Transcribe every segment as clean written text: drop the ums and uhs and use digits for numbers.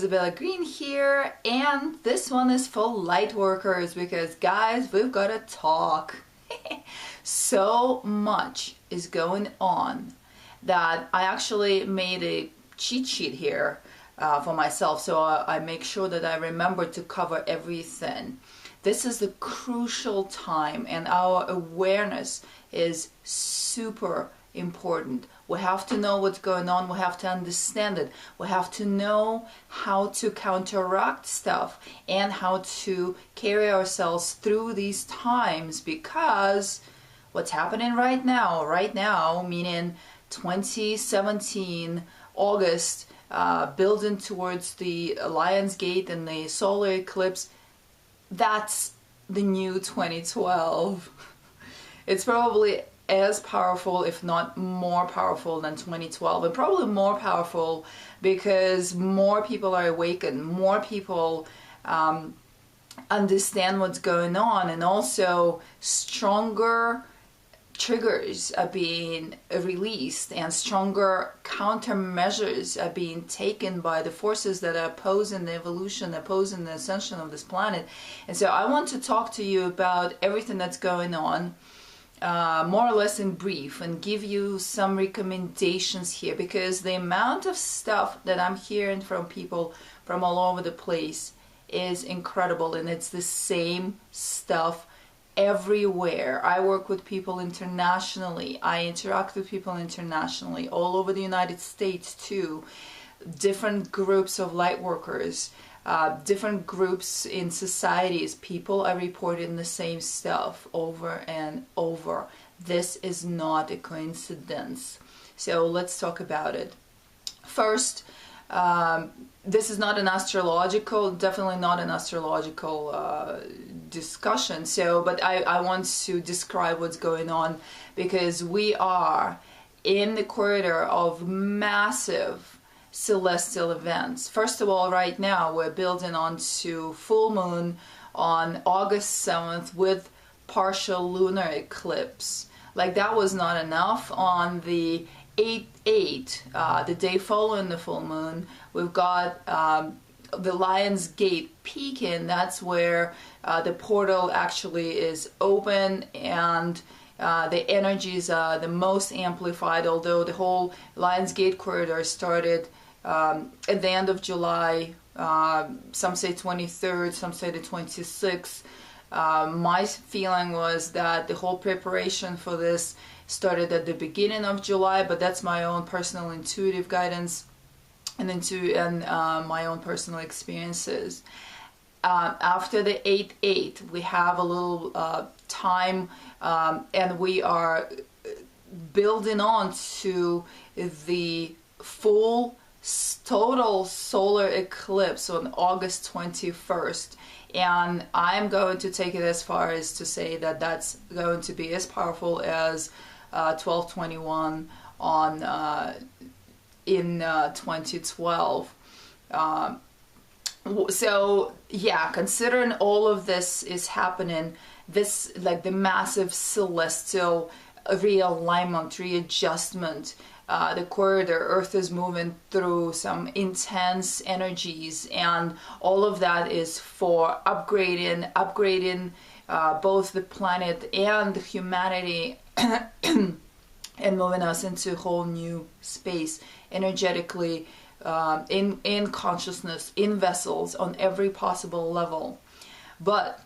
Isabella Greene here, and this one is for Lightworkers because guys, we've got to talk. So much is going on that I actually made a cheat sheet here for myself, so I make sure that I remember to cover everything. This is a crucial time and our awareness is super important. We have to know what's going on. We have to understand it. We have to know how to counteract stuff and how to carry ourselves through these times, because what's happening right now, meaning 2017 August, building towards the Lion's Gate and the solar eclipse, that's the new 2012. It's probably as powerful, if not more powerful than 2012, and probably more powerful because more people are awakened, more people understand what's going on, and also stronger triggers are being released and stronger countermeasures are being taken by the forces that are opposing the evolution, opposing the ascension of this planet. And so I want to talk to you about everything that's going on, more or less in brief, and give you some recommendations here, because the amount of stuff that I'm hearing from people from all over the place is incredible, and it's the same stuff everywhere. I work with people internationally. I interact with people internationally, all over the United States too. Different groups of light workers, different groups in societies. People are reporting the same stuff over and over. This is not a coincidence. So let's talk about it. First, this is not an astrological, definitely not an astrological discussion. But I want to describe what's going on, because we are in the corridor of massive celestial events. First of all, right now we're building onto full moon on August 7th with partial lunar eclipse. Like, that was not enough. On the 8/8, the day following the full moon, we've got the Lion's Gate peaking. That's where the portal actually is open, and the energies are the most amplified, although the whole Lion's Gate corridor started at the end of July. Some say 23rd, some say the 26th. My feeling was that the whole preparation for this started at the beginning of July, but that's my own personal intuitive guidance and my own personal experiences. After the 8/8, we have a little time, and we are building on to the full total solar eclipse on August 21st. And I'm going to take it as far as to say that that's going to be as powerful as 12/21 in 2012. So yeah, considering all of this is happening, this, like, the massive celestial realignment, readjustment, the corridor, Earth is moving through some intense energies, and all of that is for upgrading both the planet and humanity and moving us into a whole new space energetically, in consciousness, in vessels, on every possible level. But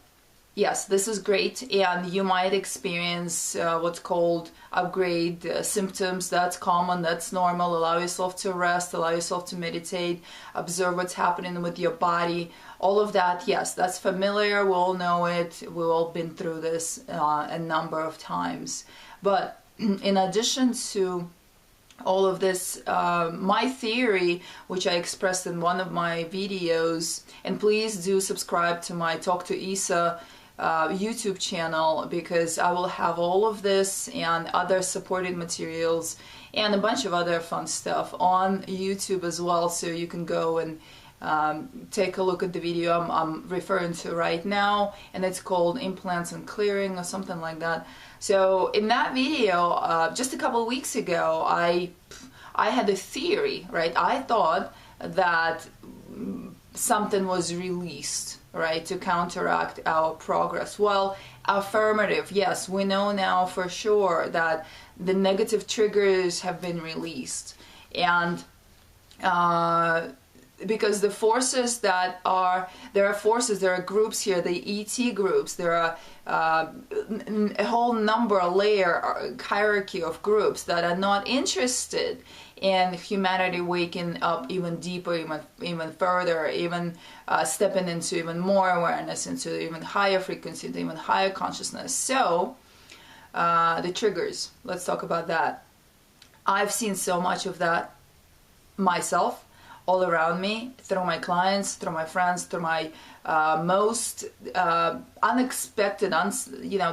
yes, this is great, and you might experience what's called upgrade symptoms. That's common, that's normal. Allow yourself to rest, allow yourself to meditate, observe what's happening with your body. All of that, yes, that's familiar. We all know it. We've all been through this a number of times. But in addition to all of this, my theory, which I expressed in one of my videos, and please do subscribe to my Talk to Isa YouTube channel, because I will have all of this and other supporting materials and a bunch of other fun stuff on YouTube as well, so you can go and take a look at the video I'm referring to right now, and it's called Implants and Clearing or something like that. So in that video, just a couple of weeks ago, I had a theory, right? I thought that something was released, right, to counteract our progress. Well, affirmative, yes, we know now for sure that the negative triggers have been released. And because the forces that are, there are groups here, the ET groups, there are a whole number, layer, hierarchy of groups that are not interested in humanity waking up even deeper, even further, even stepping into even more awareness, into even higher frequency, into even higher consciousness. So the triggers, let's talk about that. I've seen so much of that myself, all around me, through my clients, through my friends, through my most unexpected,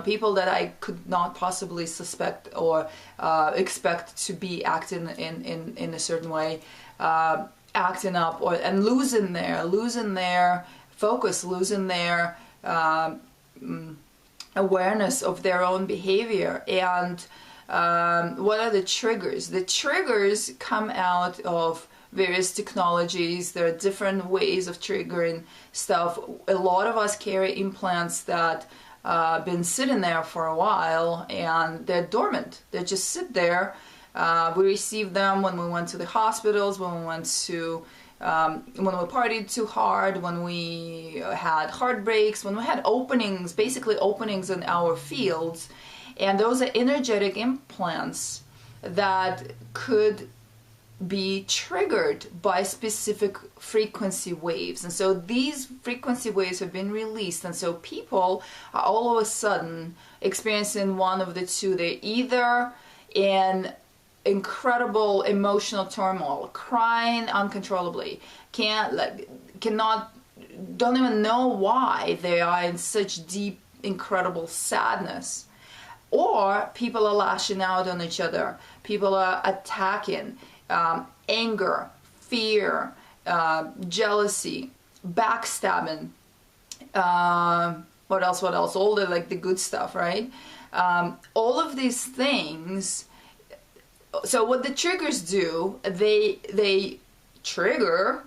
people that I could not possibly suspect or expect to be acting in a certain way, acting up and losing their focus, losing their awareness of their own behavior. And what are the triggers? The triggers come out of various technologies. There are different ways of triggering stuff. A lot of us carry implants that been sitting there for a while, and they're dormant. They just sit there. We received them when we went to the hospitals, when we went to when we partied too hard, when we had heartbreaks, when we had openings, basically openings in our fields. And those are energetic implants that could be triggered by specific frequency waves. And so these frequency waves have been released, and so people are all of a sudden experiencing one of the two. They're either in incredible emotional turmoil, crying uncontrollably, don't even know why they are in such deep, incredible sadness, or people are lashing out on each other, people are attacking, anger, fear, jealousy, backstabbing, what else, all the good stuff, right? All of these things. So what the triggers do, they trigger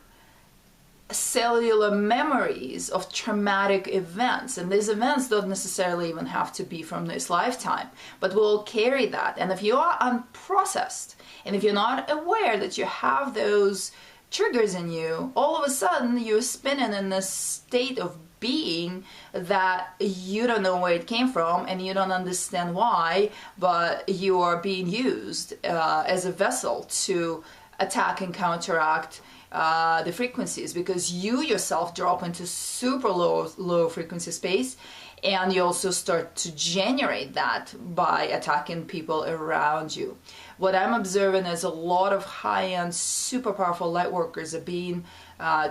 cellular memories of traumatic events, and these events don't necessarily even have to be from this lifetime, but we'll carry that. And if you are unprocessed, and if you're not aware that you have those triggers in you, all of a sudden you're spinning in this state of being that you don't know where it came from and you don't understand why, but you are being used as a vessel to attack and counteract the frequencies, because you yourself drop into super low frequency space, and you also start to generate that by attacking people around you. What I'm observing is a lot of high-end, super powerful light workers are being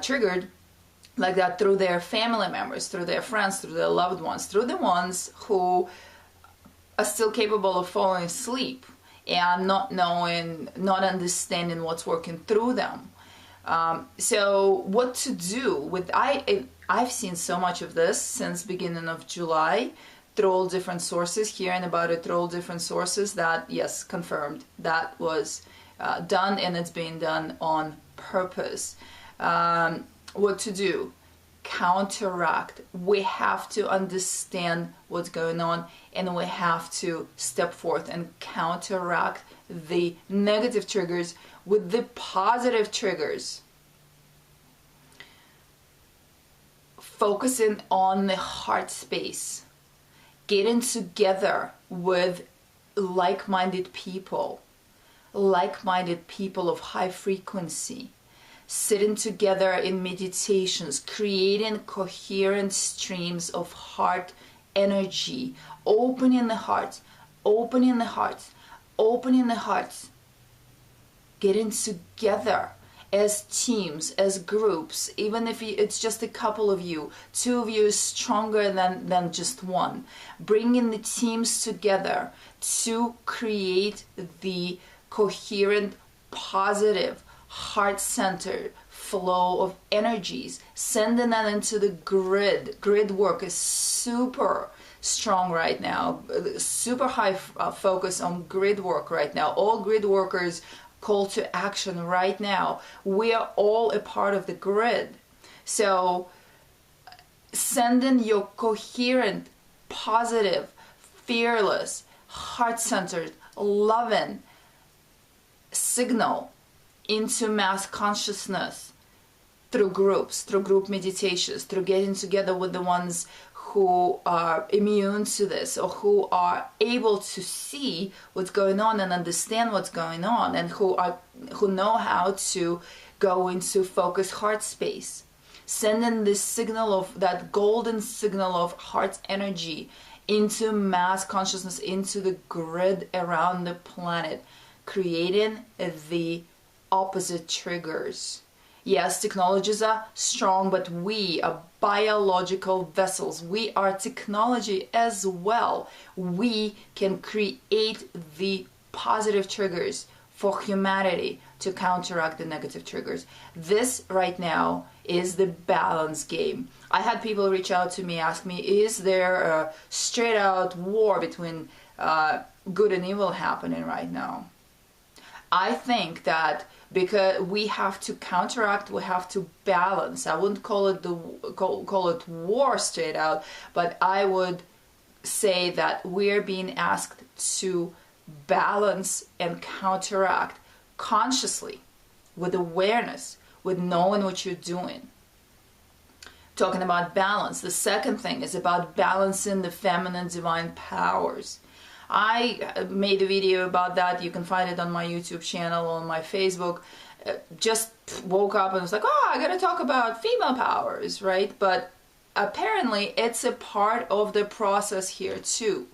triggered like that through their family members, through their friends, through their loved ones, through the ones who are still capable of falling asleep and not knowing, not understanding what's working through them. So what to do with, I've seen so much of this since beginning of July through all different sources, hearing about it through all different sources, that yes, confirmed, that was done, and it's being done on purpose. What to do? Counteract. We have to understand what's going on, and we have to step forth and counteract the negative triggers with the positive triggers. Focusing on the heart space, getting together with like-minded people of high frequency, sitting together in meditations, creating coherent streams of heart energy, opening the heart, getting together as teams, as groups. Even if it's just a couple of you, two of you is stronger than just one. Bringing the teams together to create the coherent, positive, heart-centered flow of energies, sending that into the grid. Grid work is super strong right now, super high focus on grid work right now. All grid workers, call to action right now. We are all a part of the grid. So send in your coherent, positive, fearless, heart-centered, loving signal into mass consciousness through groups, through group meditations, through getting together with the ones who are immune to this, or who are able to see what's going on and understand what's going on, and who know how to go into focused heart space. Send in this signal of that golden signal of heart energy into mass consciousness, into the grid around the planet, creating the opposite triggers. Yes, technologies are strong, but we are biological vessels. We are technology as well. We can create the positive triggers for humanity to counteract the negative triggers. This right now is the balance game. I had people reach out to me, ask me, is there a straight out war between good and evil happening right now? I think that because we have to counteract, we have to balance. I wouldn't call it war straight out, but I would say that we're being asked to balance and counteract consciously, with awareness, with knowing what you're doing. Talking about balance, the second thing is about balancing the feminine divine powers. I made a video about that. You can find it on my YouTube channel, on my Facebook. Just woke up and was like, oh, I gotta talk about female powers, right? But apparently it's a part of the process here too.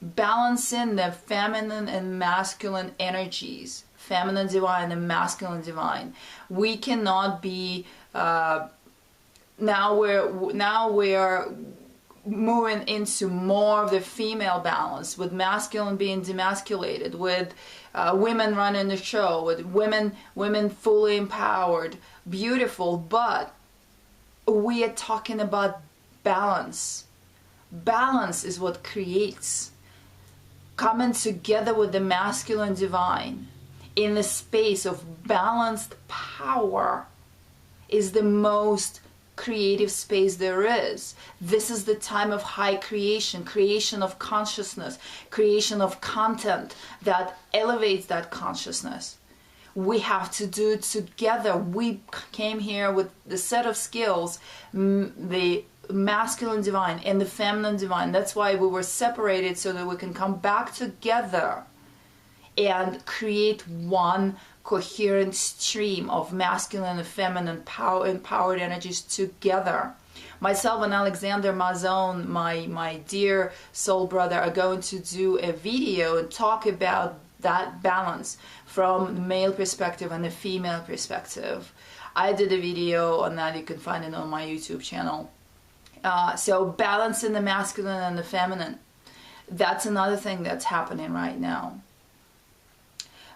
Balancing the feminine and masculine energies, feminine divine and masculine divine. We cannot be now we're moving into more of the female balance, with masculine being demasculated, with women running the show, with women fully empowered, beautiful. But we are talking about balance. Balance is what creates coming together with the masculine divine in the space of balanced power is the most creative space there is. This is the time of high creation, creation of consciousness, creation of content that elevates that consciousness. We have to do it together. We came here with the set of skills, the masculine divine and the feminine divine. That's why we were separated, so that we can come back together and create one coherent stream of masculine and feminine power, empowered energies together. Myself and Alexander Mazon, my dear soul brother, are going to do a video and talk about that balance from the male perspective and the female perspective. I did a video on that. You can find it on my YouTube channel. So balancing the masculine and the feminine, that's another thing that's happening right now.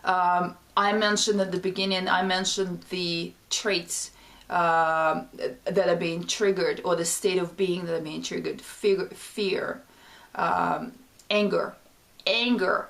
I mentioned at the beginning, I mentioned the traits that are being triggered, or the state of being that are being triggered. Fear, anger. Anger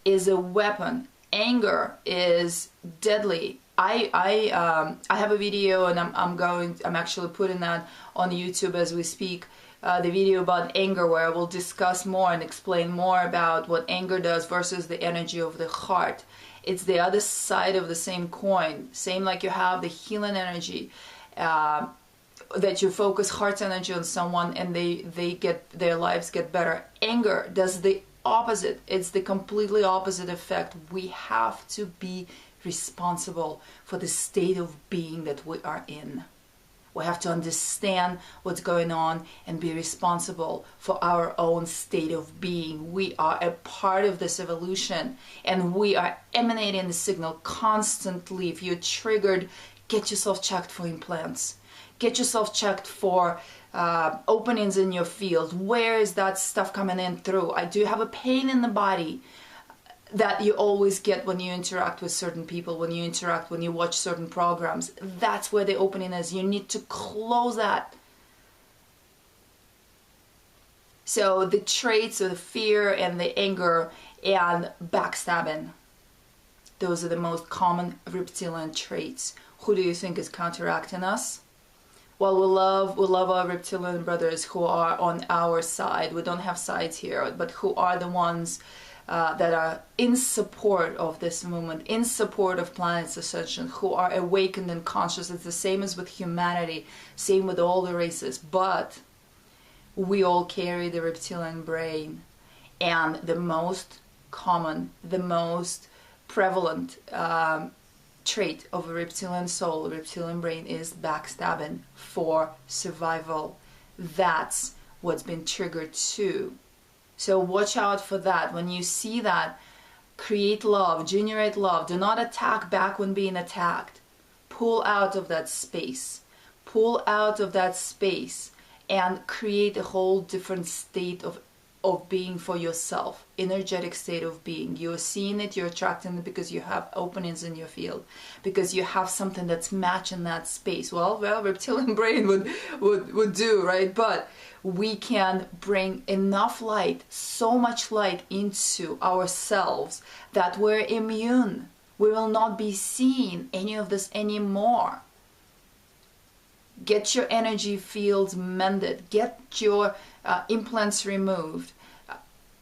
is a weapon. Anger is deadly. I have a video, and I'm actually putting that on YouTube as we speak. The video about anger, where I will discuss more and explain more about what anger does versus the energy of the heart. It's the other side of the same coin. Same like you have the healing energy, that you focus heart's energy on someone and their lives get better. Anger does the opposite. It's the completely opposite effect. We have to be responsible for the state of being that we are in. We have to understand what's going on and be responsible for our own state of being. We are a part of this evolution, and we are emanating the signal constantly. If you're triggered, get yourself checked for implants. Get yourself checked for openings in your field. Where is that stuff coming in through? Do you have a pain in the body that you always get when you interact with certain people, when you watch certain programs? That's where the opening is. You need to close that. So the traits of the fear and the anger and backstabbing, those are the most common reptilian traits. who do you think is counteracting us? Well, we love our reptilian brothers who are on our side. We don't have sides here, but who are the ones that are in support of this movement, in support of planet's ascension, who are awakened and conscious. It's the same as with humanity, same with all the races, but we all carry the reptilian brain. And the most common, the most prevalent trait of a reptilian soul, a reptilian brain, is backstabbing for survival. That's what's been triggered too. So watch out for that. When you see that, create love, generate love. Do not attack back when being attacked. Pull out of that space. Pull out of that space and create a whole different state of being for yourself, energetic state of being. You're seeing it, you're attracting it because you have openings in your field, because you have something that's matching that space. Well, reptilian brain would do, right? But we can bring enough light, so much light into ourselves that we're immune. We will not be seeing any of this anymore. Get your energy fields mended. Get your implants removed.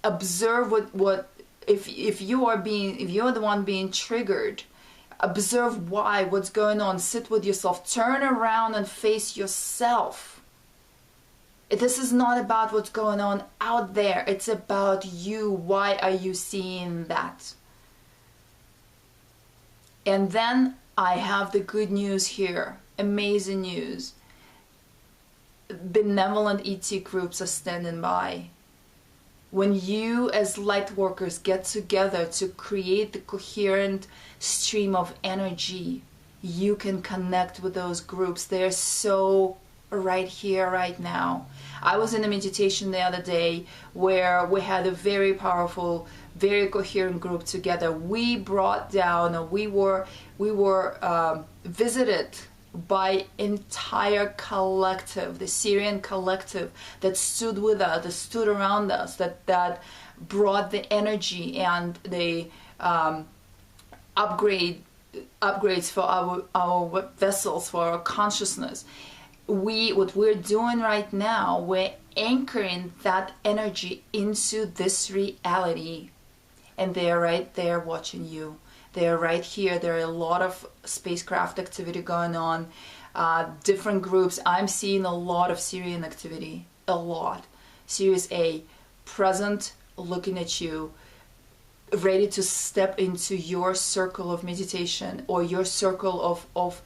Observe what if you are the one being triggered. Observe why, what's going on. Sit with yourself. Turn around and face yourself. This is not about what's going on out there. It's about you. Why are you seeing that? And then I have the good news here. Amazing news. Benevolent ET groups are standing by. When you as light workers get together to create the coherent stream of energy, you can connect with those groups. They're so right here, right now. I was in a meditation the other day where we had a very powerful, very coherent group together. We brought down, or we were visited by entire collective, the Syrian collective that stood with us, that stood around us, that brought the energy and the upgrades for our vessels, for our consciousness. What we're doing right now, we're anchoring that energy into this reality, and they're right there watching you. They're right here. There are a lot of spacecraft activity going on, different groups. I'm seeing a lot of Syrian activity, a lot. Sirius A, present, looking at you, ready to step into your circle of meditation or your circle of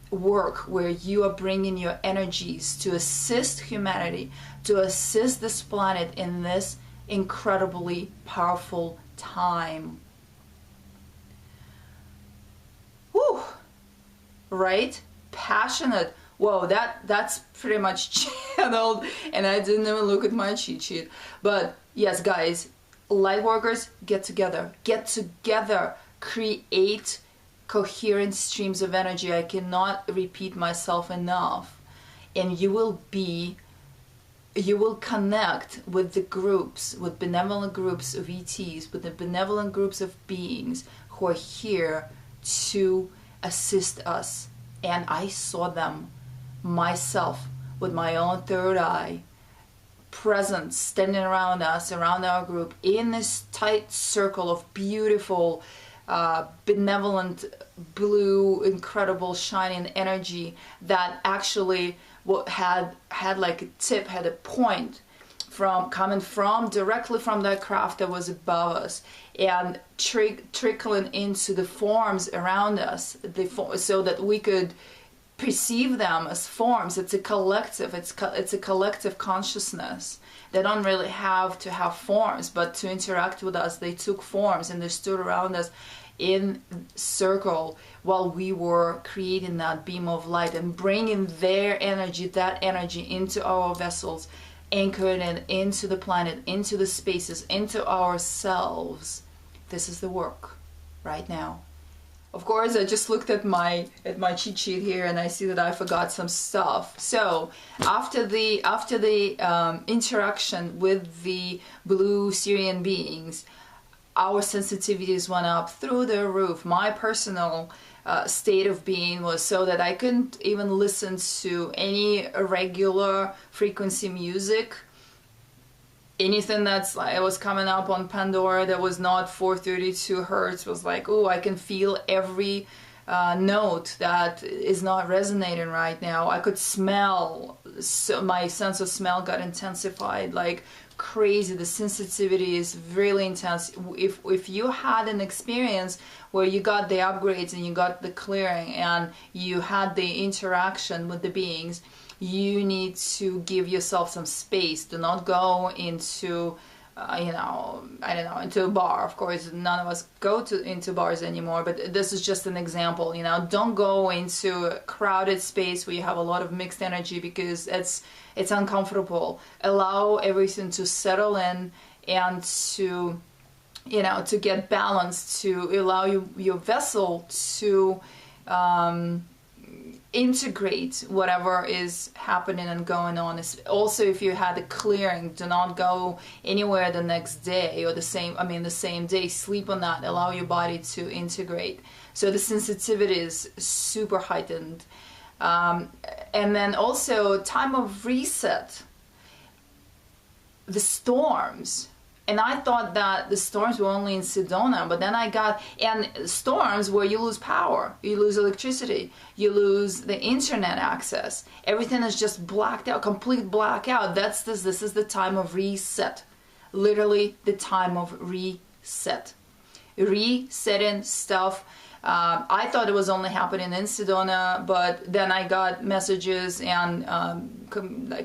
work, where you are bringing your energies to assist humanity, to assist this planet in this incredibly powerful time. Whew. Right? Passionate. Whoa, that's pretty much channeled, and I didn't even look at my cheat sheet. But yes, guys, light workers, get together, create coherent streams of energy. I cannot repeat myself enough. And you will connect with the groups, with benevolent groups of ETs, with the benevolent groups of beings who are here to assist us. And I saw them myself with my own third eye, present, standing around us, around our group, in this tight circle of beautiful, benevolent, blue, incredible, shining energy that actually had like a tip, had a point coming from directly from that craft that was above us, and trickling into the forms around us, so that we could perceive them as forms. It's a collective. It's a collective consciousness. They don't really have to have forms, but to interact with us, they took forms and they stood around us in circle while we were creating that beam of light and bringing their energy, that energy, into our vessels, anchoring it into the planet, into the spaces, into ourselves. This is the work right now. Of course, I just looked at my cheat sheet here, and I see that I forgot some stuff. So after the interaction with the blue Syrian beings, our sensitivities went up through the roof. My personal state of being was so that I couldn't even listen to any regular frequency music. Anything that's like, it was coming up on Pandora that was not 432 hertz was like, oh, I can feel every note that is not resonating right now. I could smell, so my sense of smell got intensified like crazy. The sensitivity is really intense. If you had an experience where you got the upgrades and you got the clearing and you had the interaction with the beings, you need to give yourself some space. Do not go into you know, I don't know, into a bar. Of course, none of us go into bars anymore, but this is just an example. You know, don't go into a crowded space where you have a lot of mixed energy, because it's uncomfortable. Allow everything to settle in and to, you know, to get balanced, to allow your vessel to integrate whatever is happening and going on. Also, if you had a clearing, do not go anywhere the next day or the same day. Sleep on that. Allow your body to integrate. So the sensitivity is super heightened. And then also time of reset. The storms. And I thought that the storms were only in Sedona, but then and storms where you lose power, you lose electricity, you lose the internet access. Everything is just blacked out, complete blackout. This is the time of reset. Literally the time of reset. Resetting stuff. I thought it was only happening in Sedona, but then I got messages and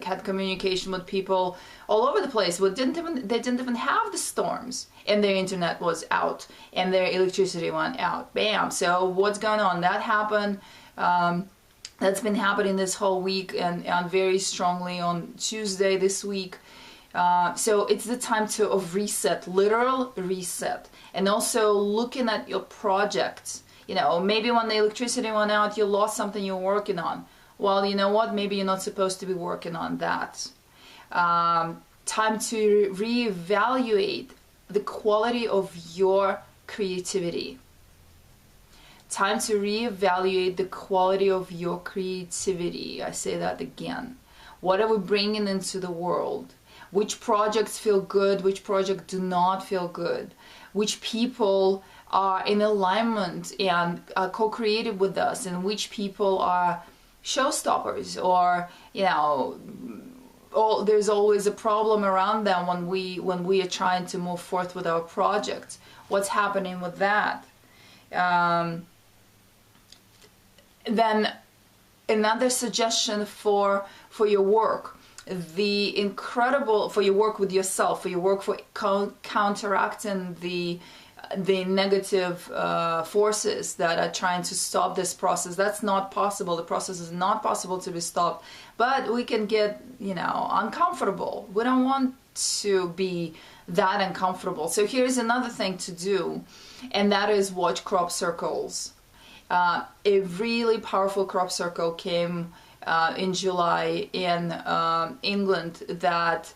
had communication with people all over the place. They didn't even have the storms, and their internet was out, and their electricity went out. Bam! So what's going on? That happened. That's been happening this whole week, and very strongly on Tuesday this week. So it's the time of reset, literal reset, and also looking at your projects. You know, maybe when the electricity went out, you lost something you're working on. Well, you know what? Maybe you're not supposed to be working on that. Time to reevaluate the quality of your creativity. Time to reevaluate the quality of your creativity. I say that again. What are we bringing into the world? Which projects feel good? Which projects do not feel good? Which people are in alignment and are co-creative with us, and which people are showstoppers, or, you know, there's always a problem around them when we are trying to move forth with our projects. What's happening with that? Then another suggestion for your work, for your work with yourself, for your work for counteracting the negative forces that are trying to stop this process. That's not possible. The process is not possible to be stopped, but we can get, you know, uncomfortable. We don't want to be that uncomfortable. So here's another thing to do, and that is watch crop circles. A really powerful crop circle came in July in England that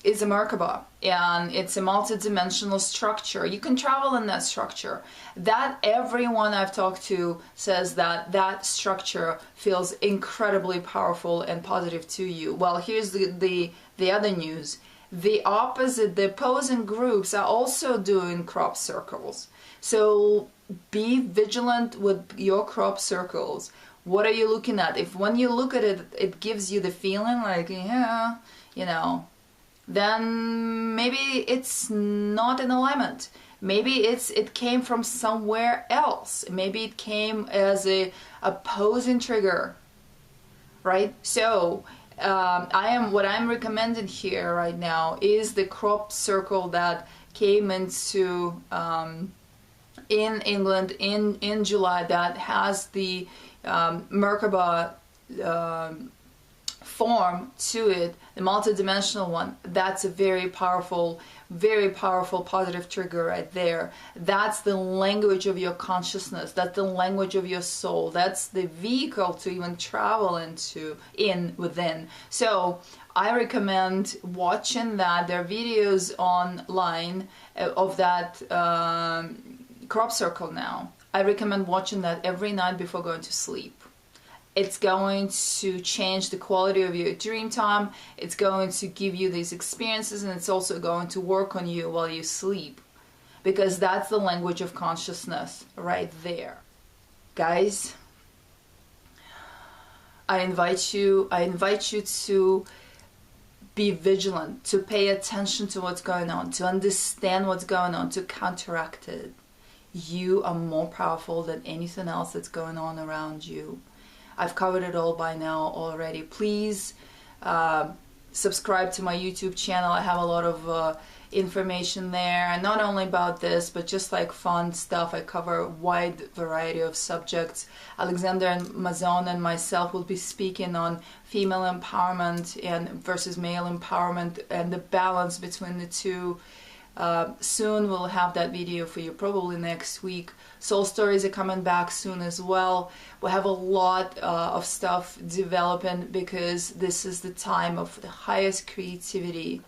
is a Merkaba, and it's a multi-dimensional structure. You can travel in that structure. That everyone I've talked to says that structure feels incredibly powerful and positive to you. Well, here's the other news. The opposing groups are also doing crop circles. So be vigilant with your crop circles. What are you looking at? If when you look at it, it gives you the feeling like, yeah, you know, then maybe it's not in alignment. Maybe it came from somewhere else. Maybe it came as a opposing trigger, right? So what I'm recommending here right now is the crop circle that came into in England in July, that has the Merkaba form to it, the multidimensional one. That's a very powerful positive trigger right there. That's the language of your consciousness. That's the language of your soul. That's the vehicle to even travel within. So I recommend watching that. There are videos online of that crop circle now. I recommend watching that every night before going to sleep. It's going to change the quality of your dream time. It's going to give you these experiences, and it's also going to work on you while you sleep, because that's the language of consciousness right there. Guys, I invite you to be vigilant, to pay attention to what's going on, to understand what's going on, to counteract it. You are more powerful than anything else that's going on around you. I've covered it all by now already. Please subscribe to my YouTube channel. I have a lot of information there, and not only about this, but just like fun stuff. I cover a wide variety of subjects. Alexander and Mazon and myself will be speaking on female empowerment and versus male empowerment and the balance between the two. Soon we'll have that video for you, probably next week. Soul stories are coming back soon as well. We have a lot of stuff developing, because this is the time of the highest creativity.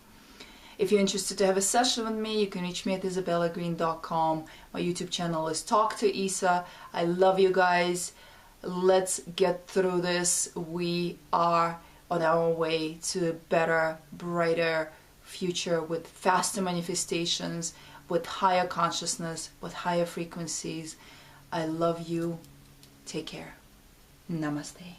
If you're interested to have a session with me, you can reach me at IsabellaGreene.com. My YouTube channel is Talk to Isa. I love you guys. Let's get through this. We are on our way to a better, brighter future with faster manifestations, with higher consciousness, with higher frequencies. I love you. Take care. Namaste.